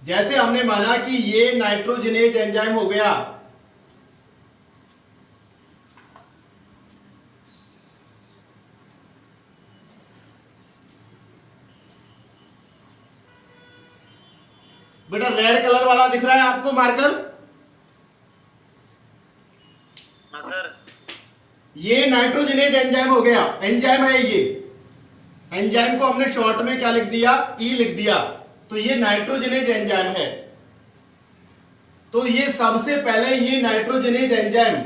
जैसे हमने माना कि ये नाइट्रोजनेज एंजाइम हो गया, बेटा रेड कलर वाला दिख रहा है आपको मार्कर? हाँ सर। ये नाइट्रोजनेज एंजाइम हो गया, एंजाइम है ये। एंजाइम को हमने शॉर्ट में क्या लिख दिया? ई लिख दिया। तो ये नाइट्रोजनेज एंजाइम है। तो ये सबसे पहले ये नाइट्रोजनेज एंजाइम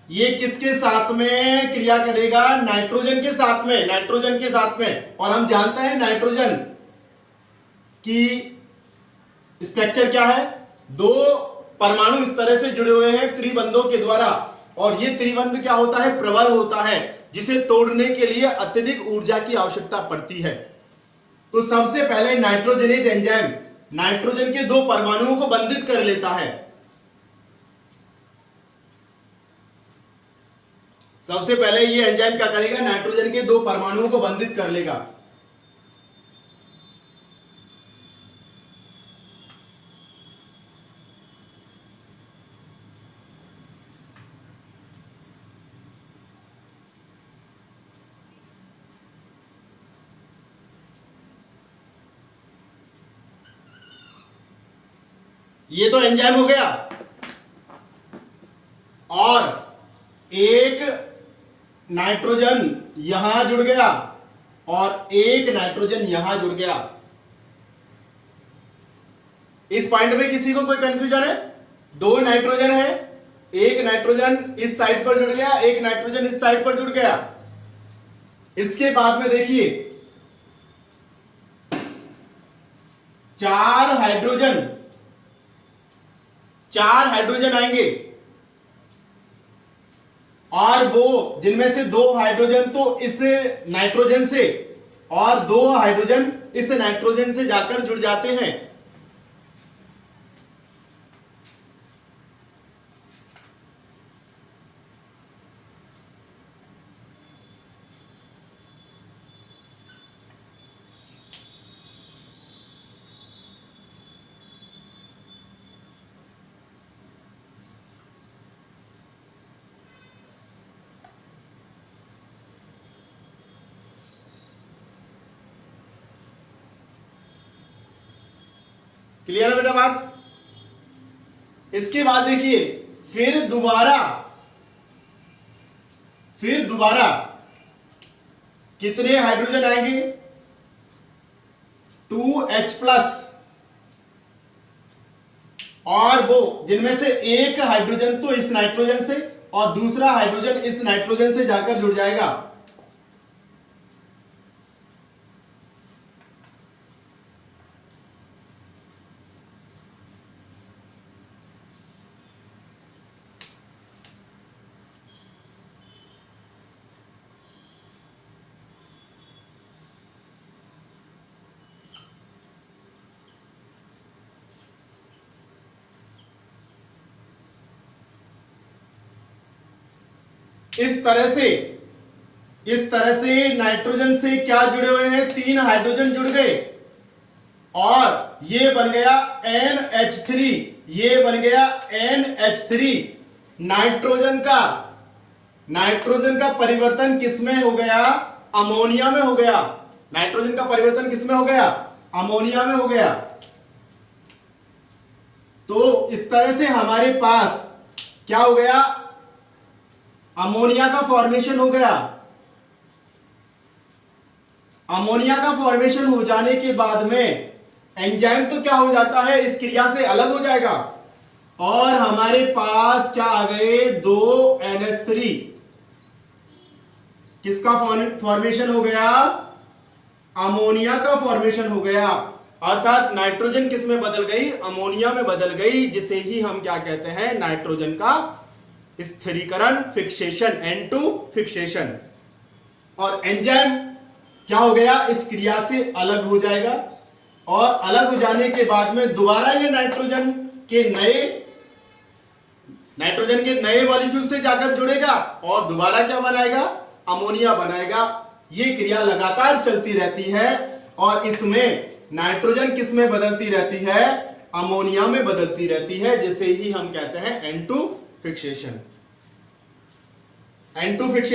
ये किसके साथ में क्रिया करेगा? नाइट्रोजन के साथ में, नाइट्रोजन के साथ में। और हम जानते हैं नाइट्रोजन की स्ट्रक्चर क्या है? दो परमाणु इस तरह से जुड़े हुए हैं त्रिबंधों के द्वारा, और ये त्रिबंध क्या होता है? प्रबल होता है, जिसे तोड़ने के लिए अत्यधिक ऊर्जा की आवश्यकता पड़ती है। तो सबसे पहले नाइट्रोजनेज एंजाइम नाइट्रोजन के दो परमाणुओं को बंधित कर लेता है। सबसे पहले ये एंजाइम क्या करेगा? नाइट्रोजन के दो परमाणुओं को बंधित कर लेगा। ये तो एंजाइम हो गया, और एक नाइट्रोजन यहां जुड़ गया और एक नाइट्रोजन यहां जुड़ गया। इस पॉइंट में किसी को कोई कंफ्यूजन है? दो नाइट्रोजन है, एक नाइट्रोजन इस साइड पर जुड़ गया, एक नाइट्रोजन इस साइड पर जुड़ गया। इसके बाद में देखिए चार हाइड्रोजन आएंगे, और वो जिनमें से दो हाइड्रोजन तो इस नाइट्रोजन से और दो हाइड्रोजन इस नाइट्रोजन से जाकर जुड़ जाते हैं। क्लियर है बेटा बात? इसके बाद देखिए फिर दोबारा कितने हाइड्रोजन आएंगे? 2H+, और वो जिनमें से एक हाइड्रोजन तो इस नाइट्रोजन से और दूसरा हाइड्रोजन इस नाइट्रोजन से जाकर जुड़ जाएगा। इस तरह से नाइट्रोजन से क्या जुड़े हुए हैं? तीन हाइड्रोजन जुड़ गए, और ये बन गया NH3, ये बन गया NH3। नाइट्रोजन का परिवर्तन किसमें हो गया? अमोनिया में हो गया। नाइट्रोजन का परिवर्तन किसमें हो गया? अमोनिया में हो गया। तो इस तरह से हमारे पास क्या हो गया? अमोनिया का फॉर्मेशन हो गया। अमोनिया का फॉर्मेशन हो जाने के बाद में एंजाइम तो क्या हो जाता है? इस क्रिया से अलग हो जाएगा, और हमारे पास क्या आ गए? 2 NH3। किसका फॉर्मेशन हो गया? अमोनिया का फॉर्मेशन हो गया। अर्थात नाइट्रोजन किस में बदल गई? अमोनिया में बदल गई, जिसे ही हम क्या कहते हैं? नाइट्रोजन का स्थिरीकरण, फिक्सेशन, N2 फिक्सेशन। और एंजाइम क्या हो गया? इस क्रिया से अलग हो जाएगा, और अलग हो जाने के बाद में दोबारा ये नाइट्रोजन के नए मॉलिक्यूल से जाकर जुड़ेगा, और दोबारा क्या बनाएगा? अमोनिया बनाएगा। ये क्रिया लगातार चलती रहती है, और इसमें नाइट्रोजन किस में बदलती रहती है? अमोनिया में बदलती रहती है, जिसे ही हम कहते हैं N2 फिक्सेशन। N2 fixation